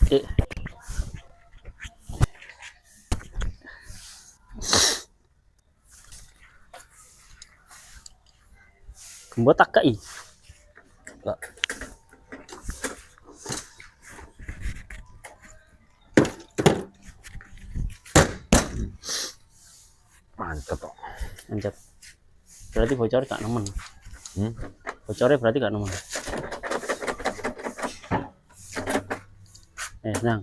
Eh. Kembo tak kai. Lah. Mantap kok. Anjat. Berarti bocor gak nemen. Bocornya berarti gak nemen. Nang.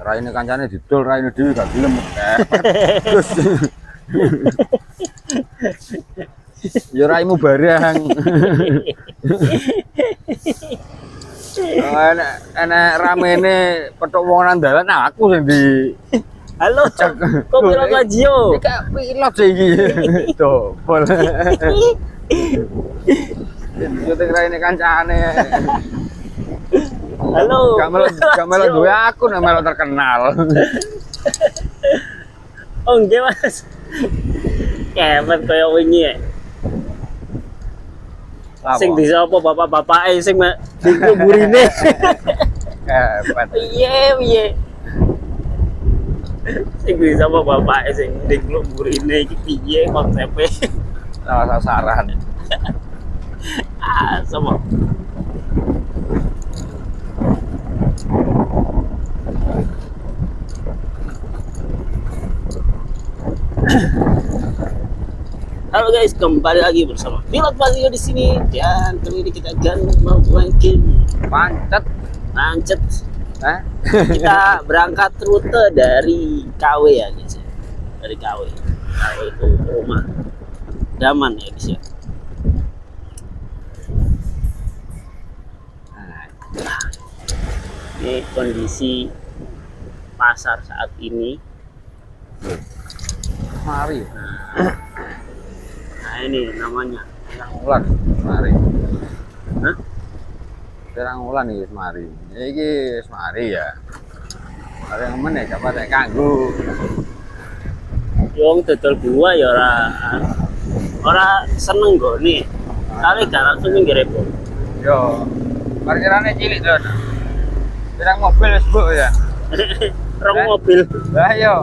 Raine kancane didol, raine dhewe gak gelem. Terus. Ya raimu barang. Enak ramene petuk wong nang dalan aku sing di Halo. Kok pilot Lazio? Iki pilot iki. Dobol. Syuting raine kancane. Halo. Gak melu duwe aku nek melu terkenal. Oh, nggih, Mas. Kepet kaya wingi ya. Sing bisa apa bapak-bapake sing dinggo burine. Kepet. Piye. Sing bisa apa bapake sing dinggo burine iki piye konsepe? Salah sasaran. Sama. Halo guys, kembali lagi bersama Pilot Lazio di sini dan kali ini kita akan mau ranking pancet. Kita berangkat rute dari KW ya guys. Dari KW itu rumah Daman ya guys ya. Nah, ini kondisi pasar saat ini. Mari. Nah ini namanya Ulan, mari. Hah? Terang ulan iki mari. Iki mari ya. Mari men ya gak patek kanggo. Wong dodol gua ya ora seneng gone. Kali gak langsung minggir bu. Yo. Parkirane cilik, Don. Terang mobil wis mbok ya. Rong mobil. Lah yo.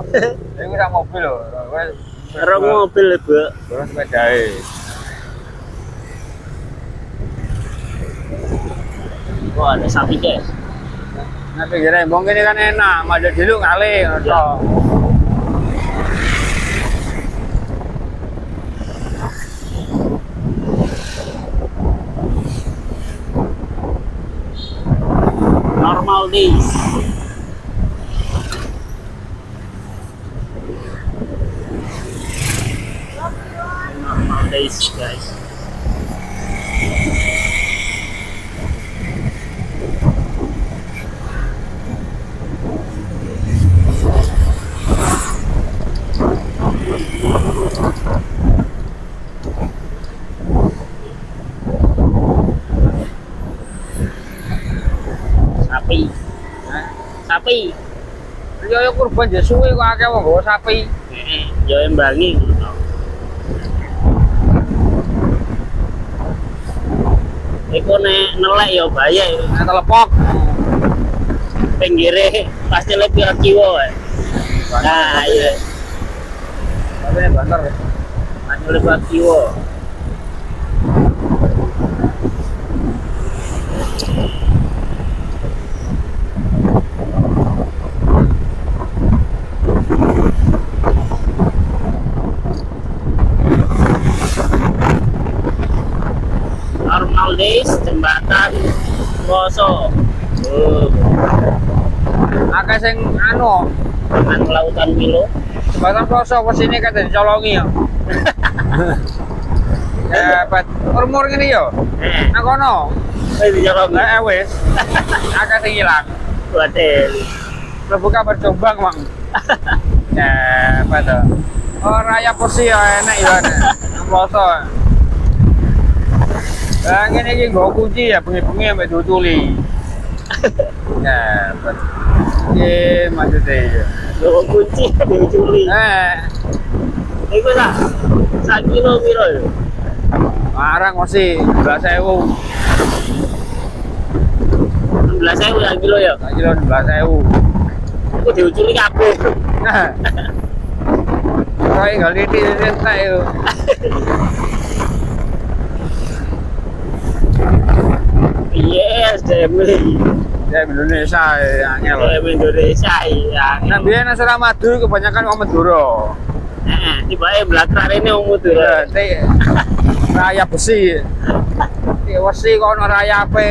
Iku sak mobil lho. Wis Rong mobil bu. terus sepedae. Wah ada sapi guys. Nah pinggire mbong kene kan enak, maju dulu kali ngono. Normal days. Normal days guys. Sapi. Yo kurban ya suwe kok akeh wong nggawa sapi. Yo embangi. Iku nek nelek yo bahaya. Nek telepok. Pinggire pasti lebih kiwo. Nah, iya. Tapi banter. Pasti lebih kiwo. Normal days jembatan Poso. Akeh sing anu, Dengan lautan Milo. jembatan Ploso kesini kan dicolongi ya. Dapat umur ngene yo. Nang kono. Wis dicolong. Wis. Akeh sing ilang. Waduh. Mlebu kabar Jombang, Mang. Dapat to. Oh, raya Posi ya enak ya. Nang Ploso. Lah ngene iki nggo kunci ya bengi-bengi sampe dituli. Dapat. Maksudnya ya. Bawa kunci dicuri. Iku lah. Sak kilo piro yo? Larang masih 11.000. 16.000 sak kilo ya. Sak kilo 11.000. Aku diuculi kabeh. Kayak kali ini rentak yo. Yes, demi. Ya Indonesia angel. Demi Indonesia ya. Nah, biyen asal Madura kebanyakan wong Madura. Tiba-tiba belakang ini wong mutu. Ya, raya besi. Wesi kok ono rayape.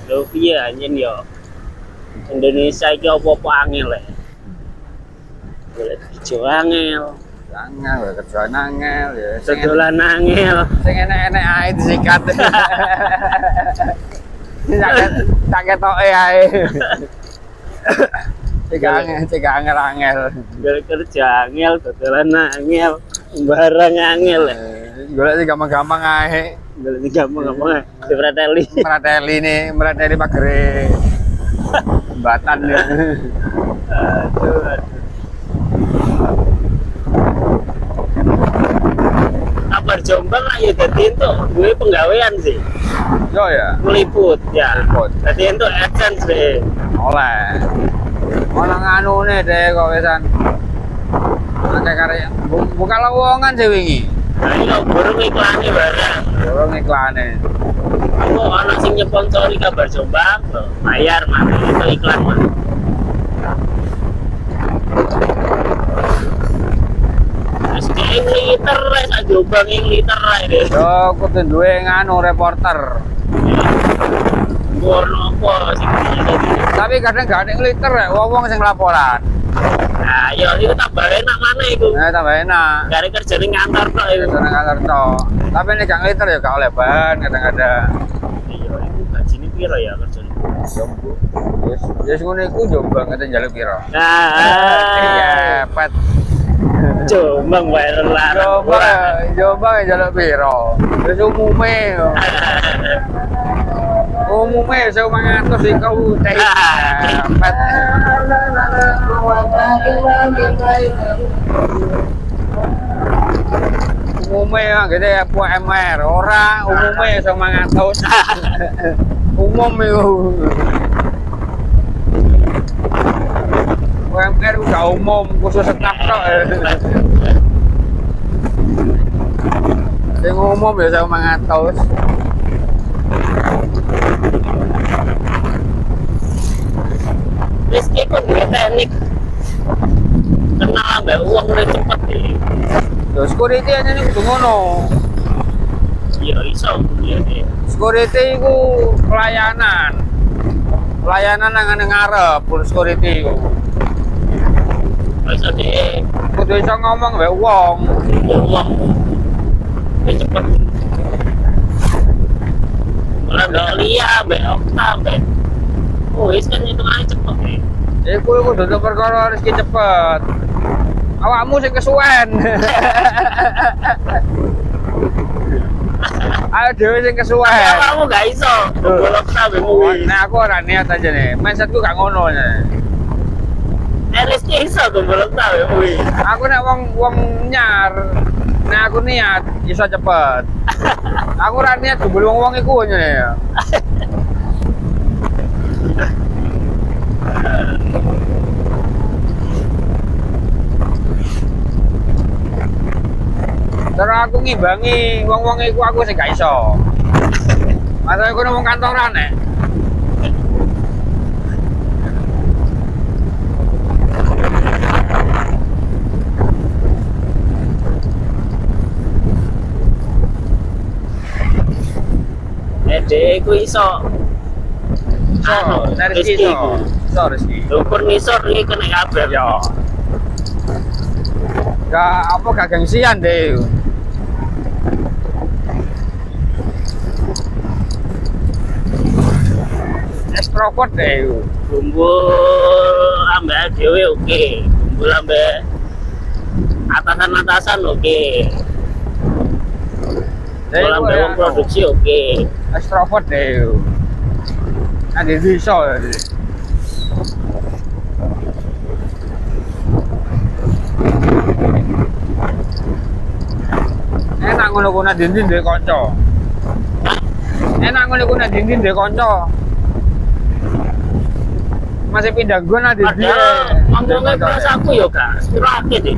Lho piye anjen yo. Indonesia iki apa-apa angel ya. Golek kerja angel, Angel kerjaan angel ya. sedolan angel. Sing enek-enek ae disikat. Sakit toke ae. Cek angel. Golek kerja angel, sedolan angel, barang angel ya. Golek sih gampang-gampang ae. Golek gampang-gampang dipreteli. Merateli pagere. Jembatan ya. Aduh. Kabar Jombang lah ya dadi entuk gue penggawean sih. Yo ya. Meliput ya. Meliput. Dadi entuk AdSense deh. Oleh. Ono nganune deh kok wisan. Akeh karya. Buka lowongan sih wingi. Nah ini burung iklane barang. Dorong iklane. Aku anak sing nyponsori Kabar Jombang, loh, bayar mah itu iklan mah. Terus kayak liter res Jombang yang liter deh. Yo kudu duwe nganu reporter. Warna apa sih? Tapi kadang gak ada liter ya, wong sing laporan. Nah, yo itu tambah enak mana itu? Nah, tambah enak. Gak ada kerja di kantor kok itu. Karena kantor to. Tapi nek gak liter ya gak oleh ban kadang-kadang. Iya, itu gajine piro ya kerjane? Jombo. Wis ngono iku Jombang kate njaluk piro. Nah, Iya, pet. Jombang wae larang. Jombang njaluk piro. Wis umume. Umume 1.500 iku teh. Pet. Umumnya gitu ya UMR ora umumnya 1.500 umum itu UMR udah umum khusus staf tok yang umum ya 1.500. Rizky kok duwe teknik kenal ambek uang udah cepet deh. Terus security aja nih kudu ngono. Iya iso ya deh. Security itu pelayanan nang ngarep full security iku. Iso deh. Kudu iso ngomong mbek wong. Uang udah cepet. Orang mbek Lia, mbek Okta, mbek wis kan hitungannya cepet deh. Iku kudu perkara rezeki cepet. Awakmu sing kesuwen. Ayo dhewe sing kesuwen. Kamu gak iso golok sampe kuwi. Nah aku ora niat aja nih. Mindsetku gak ngono nih. Rizky iso golok sampe kuwi. Aku nek wong nyar. Nah aku niat iso cepet. Aku ora niat gembul wong iku nih. Terus aku ngimbangi wong-wong iku aku sing gak iso. Masa aku nang kantoran nek. Dek iku iso. Dari Rizky iso. Iso Rizky. Ukur ngisor iki kena kabel. Ya. Gak gengsian deh. Extrovert deh iku. Kumpul ambek dhewe oke. Kumpul ambek atasan-atasan oke. Dhewe Kumpul iku ambek ya, wong produksi oke. extrovert deh iku. Ade bisa. Enak ngono ku nek dinding duwe kanca. Enak ngono ku nek dinding duwe kanca. Masih pindah gue nanti dia. Padahal ngomongnya pas aku ya gak sepirake deh.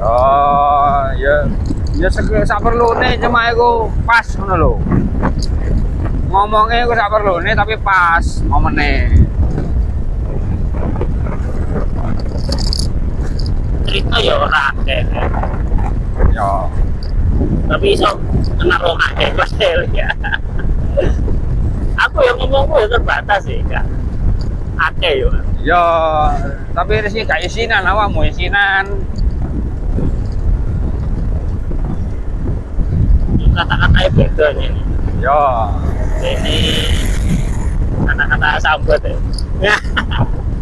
Oh, ya sak perlune cuma iku pas ngono lho. Ngomongnya iku sak perlune tapi pas momene. Cerita ya ora akeh. Ya. Tapi iso kena wong akeh pasti ya. Aku yang ngomongku ya terbatas sih, Kak. Akeh yo. Ya, tapi rezeki gak isinan awakmu isinan. Kata-katanya beda nih. Ya. Ini kata-kata sambut ya.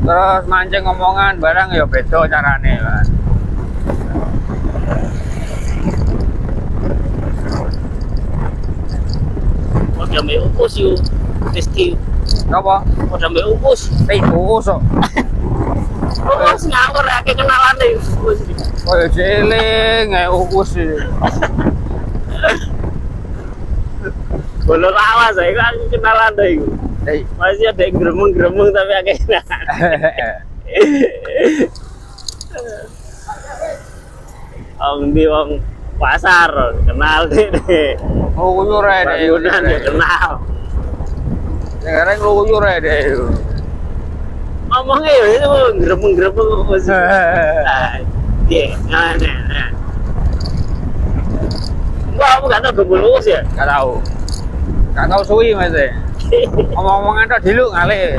Terus mancing ngomongan barang ya beda carane, Mas. Udah mbak upus yuk, Rizky. Apa? Udah mbak upus. Upus kok. Upus nganggur ya, kayak kenalan deh upus. Kaya jeling, upus sih. Bolor awas ya, kan kenalan deh. Masih ada yang gremeng-gremeng tapi agak kenalan. Om di wong pasar kenal deh. Luyur ae deh. Bangunan dia kenal. Sekarang luyur ae deh. Ngomongnya ya itu gremeng-gremeng upus. Iya, nah. Enggak, aku gak tau gembul upus ya. Gak tahu. Gak tahu suwi Mas. Ngomong-ngomongan tok diluk ngalih.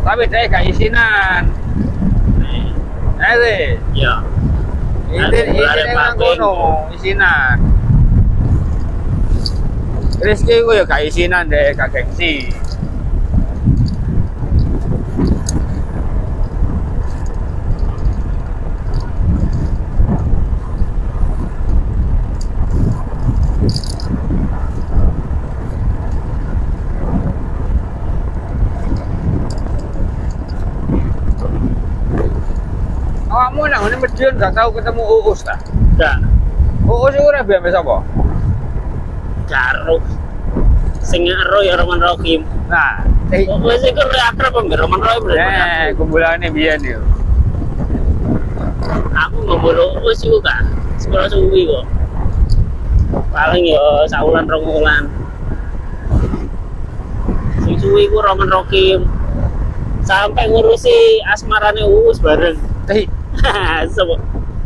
Tapi dia gak isinan. Sih. Iya. Ini emang kono isinan. Rizky gue ya gak isinan deh, gak gengsi. Awakmu nang ngene Medion gak tau ketemu Uus ta? Enggak. Uus iku ora biasa sapa? Karo sing ero ya Roman Rokim. Nah, Wes iku akrab ambek Roman Rokim. kumpulane biyen yo. Aku ngobrol wis iku Kak. Sekolah suwi kok. Paling ya saulan rong wulan. Sing suwi ku Roman Rokim. Sampai ngurusi asmarane Uus bareng.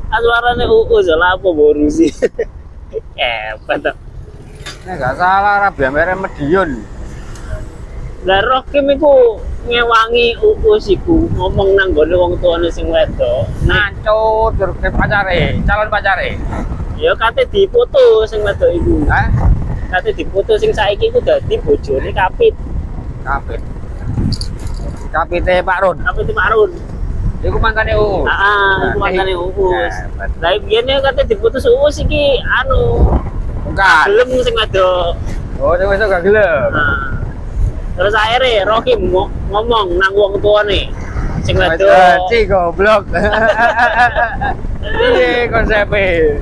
Asmarane Uus lah apa ngurusi. Hebat. Nek gak salah ora biasa Medion. Lah Rokim iku ngewangi Uus iku ngomong nang gone wong tuane sing wedok. Nancut durung pacare, calon pacare. Ya kate dipoto sing wedok iku. Hah? Kate dipoto sing saiki iku dadi bojone Kapit. Kapit. Kapite Pak Run. Kapit Pak Run. Iku mangkane Uus. Iku mangkane Uus. Lah biyen kate diputus Uus iki anu bukan. gelem sing wedok. Oh, sing wis gak gelem. Nah. Terus akhirnya Rokim ngomong nang wong tuane sing wedok. Ci goblok. Piye konsepe?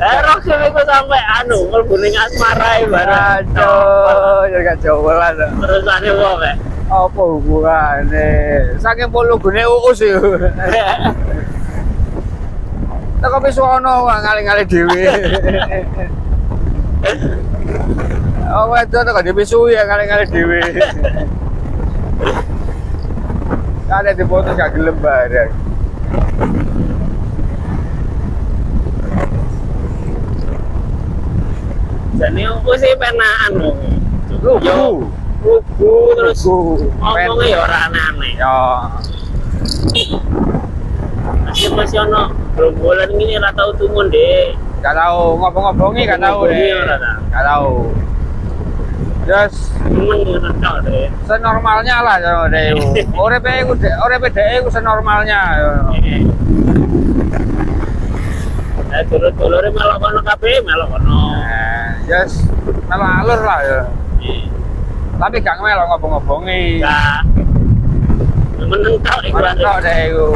Rokim iku sampe anu mlebu ning asmarae bareng. Aduh, ya gak jowolan. Terus ane wong kayak Apa hubungane? Saking polo gune Uus yo. Teko pisuwono ngali-ngali dhewe. Oh, itu teko dipisui ya ngali-ngali dhewe. Kale dipoto gak gelem bareng. jane Uus sih penaan lho. Lugu terus ngomongnya ya ora aneh-aneh. Ya. Masih ono gerombolan gini ora tau tumun deh. Gak tahu, ngobong-ngobongi gak tahu Ngobongi deh. ora ta? Gak tahu. Terus Temen ngono tok deh. senormalnya lah sama deh. Uripe dhek iku senormalnya. Dulur-dulure melok kono kabeh, melok kono. Yes, melok alur lah ya. Tapi gak melok ngobong-ngobongi. Gak meneng tok iku. Ora tok deh iku.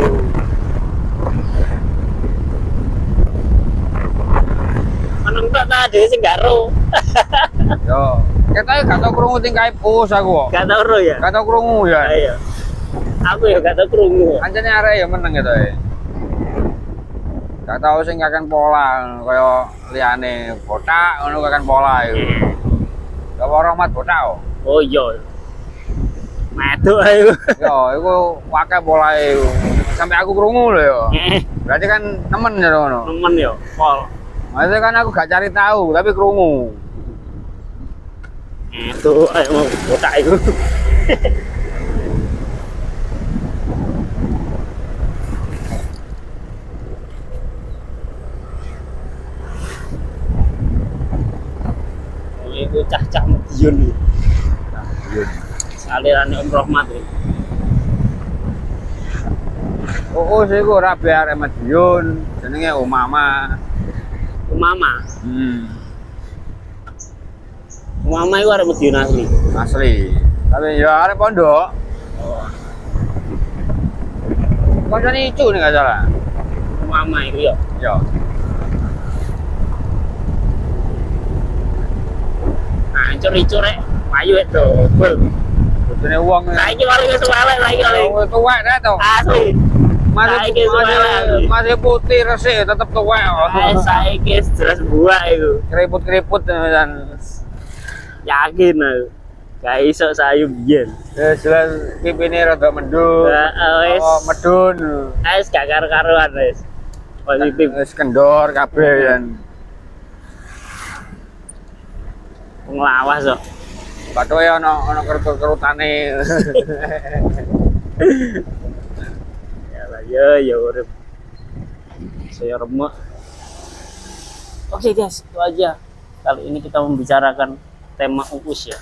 Meneng tok ta dhewe sing gak ro. Yo, kita gak tau krungu tingkahe pus aku kok. Gak tau ro ya. Gak tau krungu ya. Ayo. Aku ya gak tau krungu. Anjane arek ya meneng gitu ya. Gak tau sing kakan pola kaya liyane botak ngono kakan pola iku. Gak ora mat botak kok. Oh iya. Medok ayo. Yo, iku wae polahe iku. Sampai aku krungu lho yo. Berarti kan nemen ya ngono. Temen yo, pol. Maksudnya kan aku gak cari tahu tapi krungu. Itu ayo mau botak iku. Itu cah-cah Madiun iki. Salirane Om Rohmat iki. Oh, sih iku ora be arek Madiun, jenenge Umama. Mama. Mama iku arek Madiun asli. Asli. Tapi ya arek pondok. Koncone icu nih gak salah. Mama iku yo. Yo. Hancur-hancur rek. Payu itu. Bojone wong. Saiki warung wis suwelek saiki kali. Oh, tuwek dah to. Asli. Saiki suwelek. Masih putih resik tetep tuwek kok. Saiki jelas buah iku. Keriput-keriput dan Yakin aku. Gak iso sayu biyen. jelas pipine rada mendung. Wis. Oh, medun. Wis gak karo-karuan wis. Positif. Wis kendor kabeh dan Nglawas kok. Bathoke ana kerut-kerutane. Ya urip. Saya remuk. Oke guys, itu aja. Kali ini kita membicarakan tema UUS ya.